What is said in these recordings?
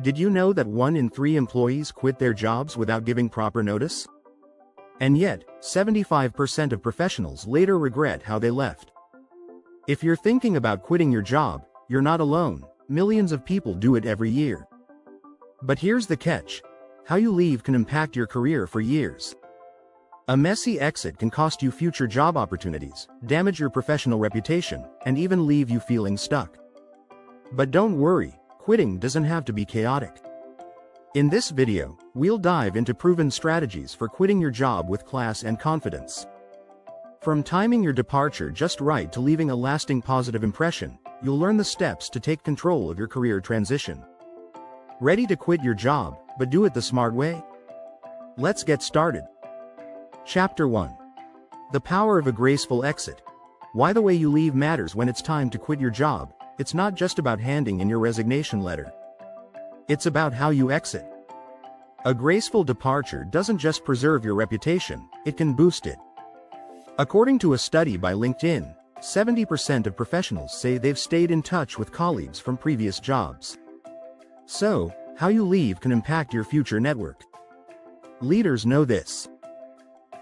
Did you know that 1 in 3 employees quit their jobs without giving proper notice? And yet, 75% of professionals later regret how they left. If you're thinking about quitting your job, you're not alone. Millions of people do it every year. But here's the catch. How you leave can impact your career for years. A messy exit can cost you future job opportunities, damage your professional reputation, and even leave you feeling stuck. But don't worry, quitting doesn't have to be chaotic. In this video, we'll dive into proven strategies for quitting your job with class and confidence. From timing your departure just right to leaving a lasting positive impression, you'll learn the steps to take control of your career transition. Ready to quit your job, but do it the smart way? Let's get started. Chapter 1. The Power of a Graceful Exit. Why the way you leave matters when it's time to quit your job. It's not just about handing in your resignation letter. It's about how you exit. A graceful departure doesn't just preserve your reputation, it can boost it. According to a study by LinkedIn, 70% of professionals say they've stayed in touch with colleagues from previous jobs. So, how you leave can impact your future network. Leaders know this.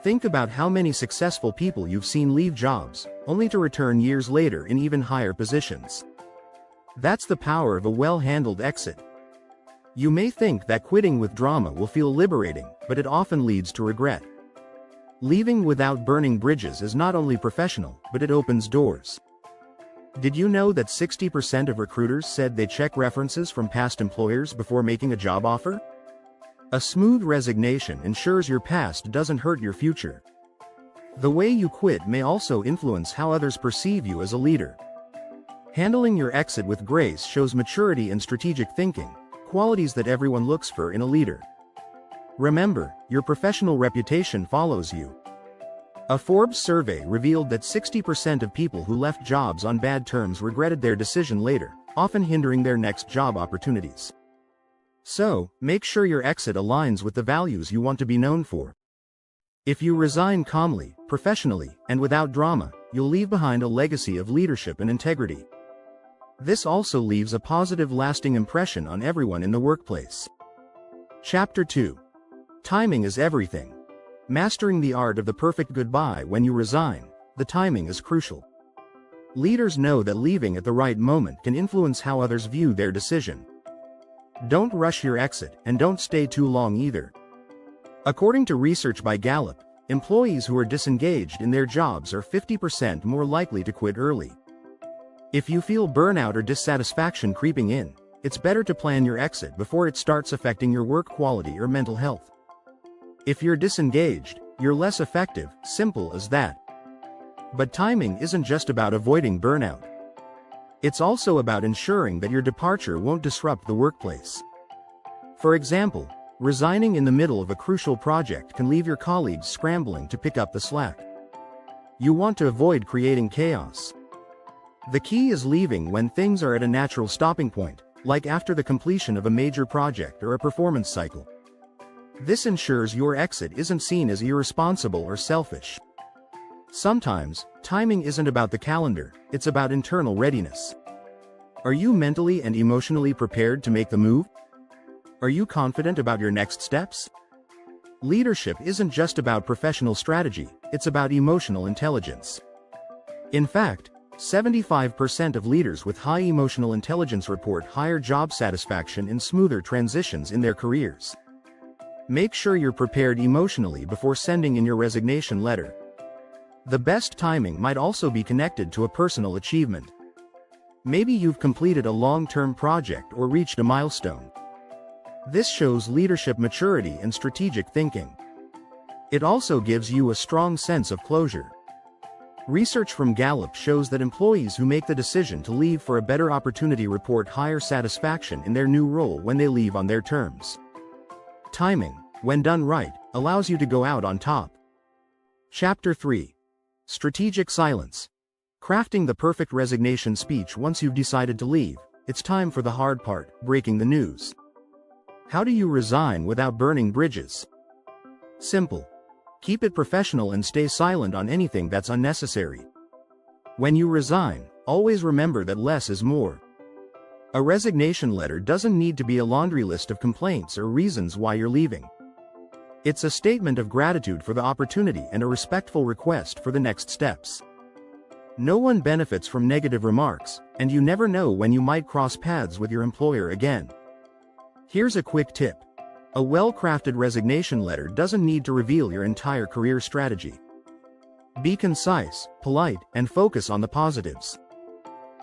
Think about how many successful people you've seen leave jobs, only to return years later in even higher positions. That's the power of a well-handled exit. You may think that quitting with drama will feel liberating, but it often leads to regret. Leaving without burning bridges is not only professional, but it opens doors. Did you know that 60% of recruiters said they check references from past employers before making a job offer? A smooth resignation ensures your past doesn't hurt your future. The way you quit may also influence how others perceive you as a leader. Handling your exit with grace shows maturity and strategic thinking, qualities that everyone looks for in a leader. Remember, your professional reputation follows you. A Forbes survey revealed that 60% of people who left jobs on bad terms regretted their decision later, often hindering their next job opportunities. So, make sure your exit aligns with the values you want to be known for. If you resign calmly, professionally, and without drama, you'll leave behind a legacy of leadership and integrity. This also leaves a positive, lasting impression on everyone in the workplace. Chapter 2. Timing is everything. Mastering the art of the perfect goodbye. When you resign, the timing is crucial. Leaders know that leaving at the right moment can influence how others view their decision. Don't rush your exit, and don't stay too long either. According to research by Gallup, employees who are disengaged in their jobs are 50% more likely to quit early. If you feel burnout or dissatisfaction creeping in, it's better to plan your exit before it starts affecting your work quality or mental health. If you're disengaged, you're less effective, simple as that. But timing isn't just about avoiding burnout. It's also about ensuring that your departure won't disrupt the workplace. For example, resigning in the middle of a crucial project can leave your colleagues scrambling to pick up the slack. You want to avoid creating chaos. The key is leaving when things are at a natural stopping point, like after the completion of a major project or a performance cycle. This ensures your exit isn't seen as irresponsible or selfish. Sometimes, timing isn't about the calendar, it's about internal readiness. Are you mentally and emotionally prepared to make the move? Are you confident about your next steps? Leadership isn't just about professional strategy, it's about emotional intelligence. In fact, 75% of leaders with high emotional intelligence report higher job satisfaction and smoother transitions in their careers. Make sure you're prepared emotionally before sending in your resignation letter. The best timing might also be connected to a personal achievement. Maybe you've completed a long-term project or reached a milestone. This shows leadership maturity and strategic thinking. It also gives you a strong sense of closure. Research from Gallup shows that employees who make the decision to leave for a better opportunity report higher satisfaction in their new role when they leave on their terms. Timing, when done right, allows you to go out on top. Chapter 3. Strategic silence. Crafting the perfect resignation speech. Once you've decided to leave, it's time for the hard part, breaking the news. How do you resign without burning bridges? Simple. Keep it professional and stay silent on anything that's unnecessary. When you resign, always remember that less is more. A resignation letter doesn't need to be a laundry list of complaints or reasons why you're leaving. It's a statement of gratitude for the opportunity and a respectful request for the next steps. No one benefits from negative remarks, and you never know when you might cross paths with your employer again. Here's a quick tip. A well-crafted resignation letter doesn't need to reveal your entire career strategy. Be concise, polite, and focus on the positives.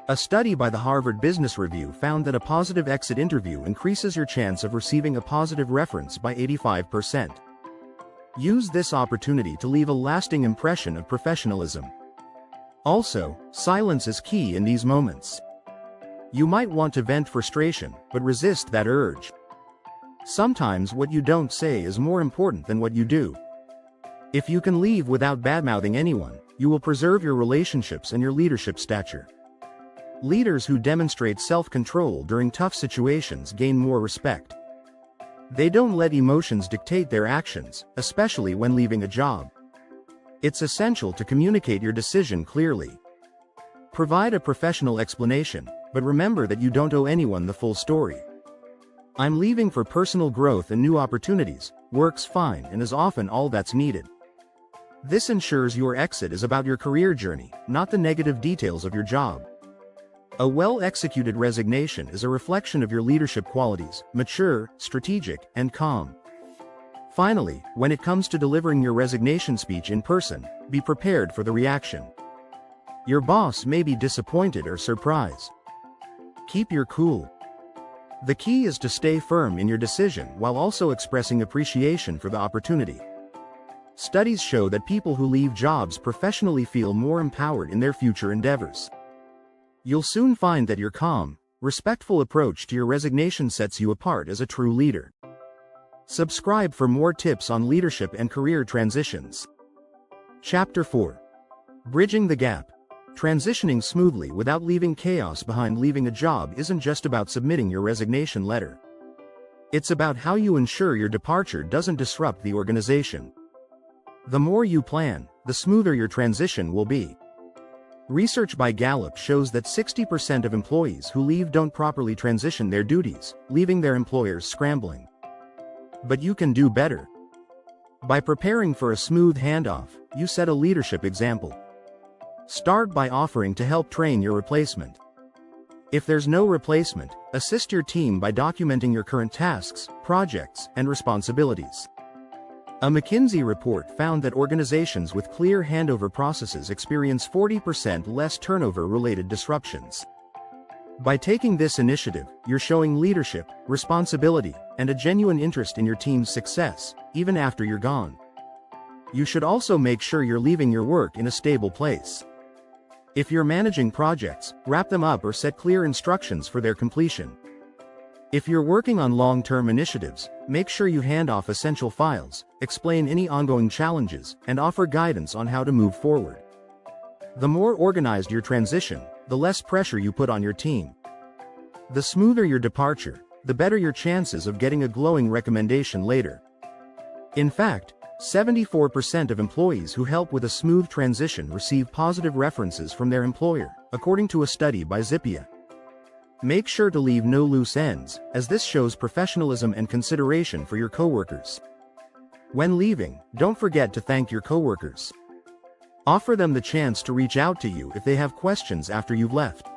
A study by the Harvard Business Review found that a positive exit interview increases your chance of receiving a positive reference by 85%. Use this opportunity to leave a lasting impression of professionalism. Also, silence is key in these moments. You might want to vent frustration, but resist that urge. Sometimes what you don't say is more important than what you do. If you can leave without badmouthing anyone, you will preserve your relationships and your leadership stature. Leaders who demonstrate self-control during tough situations gain more respect. They don't let emotions dictate their actions, especially when leaving a job. It's essential to communicate your decision clearly. Provide a professional explanation, but remember that you don't owe anyone the full story. "I'm leaving for personal growth and new opportunities" works fine and is often all that's needed. This ensures your exit is about your career journey, not the negative details of your job. A well-executed resignation is a reflection of your leadership qualities: mature, strategic, and calm. Finally, when it comes to delivering your resignation speech in person, be prepared for the reaction. Your boss may be disappointed or surprised. Keep your cool. The key is to stay firm in your decision while also expressing appreciation for the opportunity. Studies show that people who leave jobs professionally feel more empowered in their future endeavors. You'll soon find that your calm, respectful approach to your resignation sets you apart as a true leader. Subscribe for more tips on leadership and career transitions. Chapter 4. Bridging the Gap. Transitioning smoothly without leaving chaos behind. Leaving a job isn't just about submitting your resignation letter. It's about how you ensure your departure doesn't disrupt the organization. The more you plan, the smoother your transition will be. Research by Gallup shows that 60% of employees who leave don't properly transition their duties, leaving their employers scrambling. But you can do better. By preparing for a smooth handoff, you set a leadership example. Start by offering to help train your replacement. If there's no replacement, assist your team by documenting your current tasks, projects, and responsibilities. A McKinsey report found that organizations with clear handover processes experience 40% less turnover-related disruptions. By taking this initiative, you're showing leadership, responsibility, and a genuine interest in your team's success, even after you're gone. You should also make sure you're leaving your work in a stable place. If you're managing projects, wrap them up or set clear instructions for their completion. If you're working on long-term initiatives, make sure you hand off essential files, explain any ongoing challenges, and offer guidance on how to move forward. The more organized your transition, the less pressure you put on your team. The smoother your departure, the better your chances of getting a glowing recommendation later. In fact, 74% of employees who help with a smooth transition receive positive references from their employer, according to a study by Zippia. Make sure to leave no loose ends, as this shows professionalism and consideration for your coworkers. When leaving, don't forget to thank your coworkers. Offer them the chance to reach out to you if they have questions after you've left.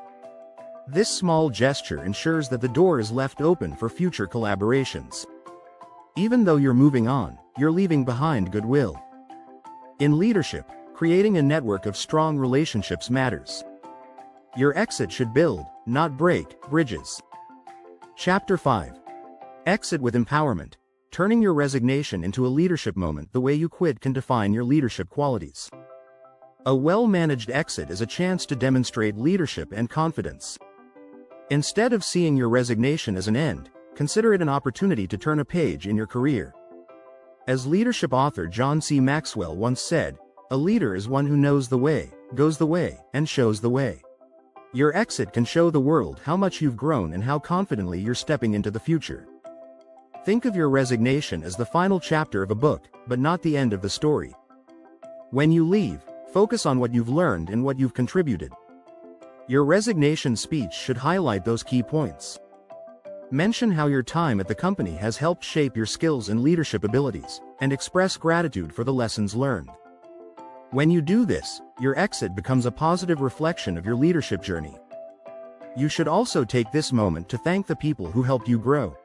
This small gesture ensures that the door is left open for future collaborations. Even though you're moving on, you're leaving behind goodwill. In leadership, creating a network of strong relationships matters. Your exit should build, not break, bridges. Chapter 5. Exit with empowerment. Turning your resignation into a leadership moment. The way you quit can define your leadership qualities. A well-managed exit is a chance to demonstrate leadership and confidence. Instead of seeing your resignation as an end, consider it an opportunity to turn a page in your career. As leadership author John C. Maxwell once said, "A leader is one who knows the way, goes the way, and shows the way." Your exit can show the world how much you've grown and how confidently you're stepping into the future. Think of your resignation as the final chapter of a book, but not the end of the story. When you leave, focus on what you've learned and what you've contributed. Your resignation speech should highlight those key points. Mention how your time at the company has helped shape your skills and leadership abilities, and express gratitude for the lessons learned. When you do this, your exit becomes a positive reflection of your leadership journey. You should also take this moment to thank the people who helped you grow.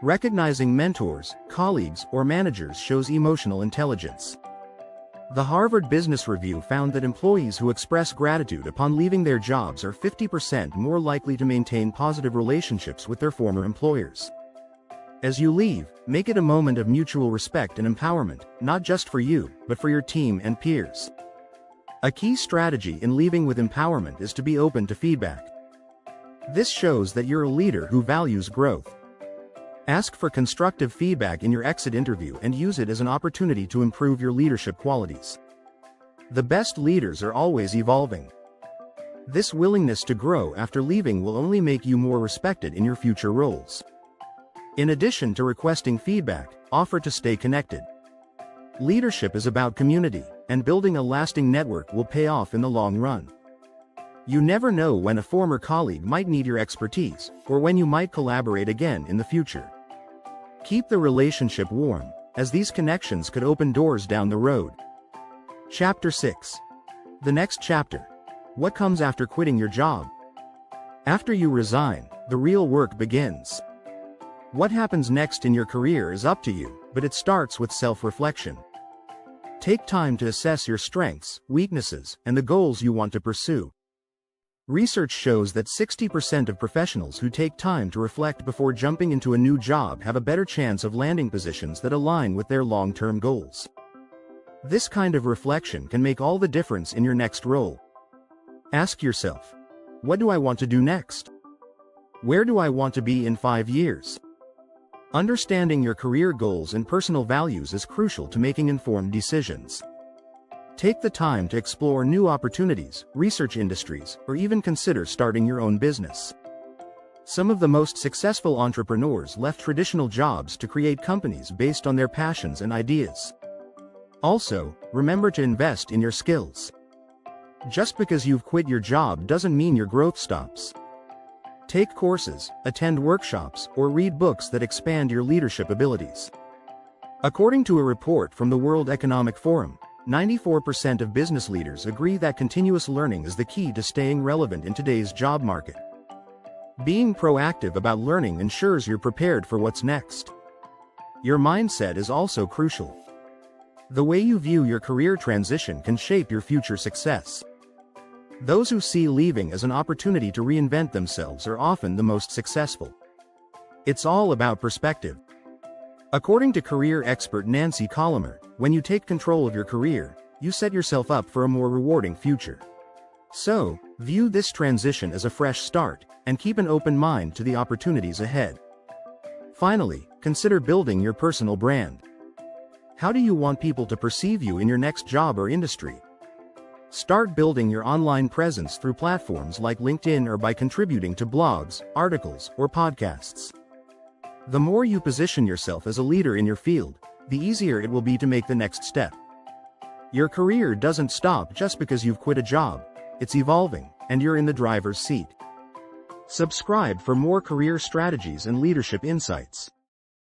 Recognizing mentors, colleagues, or managers shows emotional intelligence. The Harvard Business Review found that employees who express gratitude upon leaving their jobs are 50% more likely to maintain positive relationships with their former employers. As you leave, make it a moment of mutual respect and empowerment, not just for you, but for your team and peers. A key strategy in leaving with empowerment is to be open to feedback. This shows that you're a leader who values growth. Ask for constructive feedback in your exit interview and use it as an opportunity to improve your leadership qualities. The best leaders are always evolving. This willingness to grow after leaving will only make you more respected in your future roles. In addition to requesting feedback, offer to stay connected. Leadership is about community, and building a lasting network will pay off in the long run. You never know when a former colleague might need your expertise, or when you might collaborate again in the future. Keep the relationship warm, as these connections could open doors down the road. Chapter 6. The next chapter. What comes after quitting your job? After you resign, the real work begins. What happens next in your career is up to you, but it starts with self-reflection. Take time to assess your strengths, weaknesses, and the goals you want to pursue. Research shows that 60% of professionals who take time to reflect before jumping into a new job have a better chance of landing positions that align with their long-term goals. This kind of reflection can make all the difference in your next role. Ask yourself, what do I want to do next? Where do I want to be in 5 years? Understanding your career goals and personal values is crucial to making informed decisions. Take the time to explore new opportunities, research industries, or even consider starting your own business. Some of the most successful entrepreneurs left traditional jobs to create companies based on their passions and ideas. Also, remember to invest in your skills. Just because you've quit your job doesn't mean your growth stops. Take courses, attend workshops, or read books that expand your leadership abilities. According to a report from the World Economic Forum, 94% of business leaders agree that continuous learning is the key to staying relevant in today's job market. Being proactive about learning ensures you're prepared for what's next. Your mindset is also crucial. The way you view your career transition can shape your future success. Those who see leaving as an opportunity to reinvent themselves are often the most successful. It's all about perspective. According to career expert Nancy Collamer, when you take control of your career, you set yourself up for a more rewarding future. So, view this transition as a fresh start, and keep an open mind to the opportunities ahead. Finally, consider building your personal brand. How do you want people to perceive you in your next job or industry? Start building your online presence through platforms like LinkedIn or by contributing to blogs, articles, or podcasts. The more you position yourself as a leader in your field, the easier it will be to make the next step. Your career doesn't stop just because you've quit a job. It's evolving, and you're in the driver's seat. Subscribe for more career strategies and leadership insights.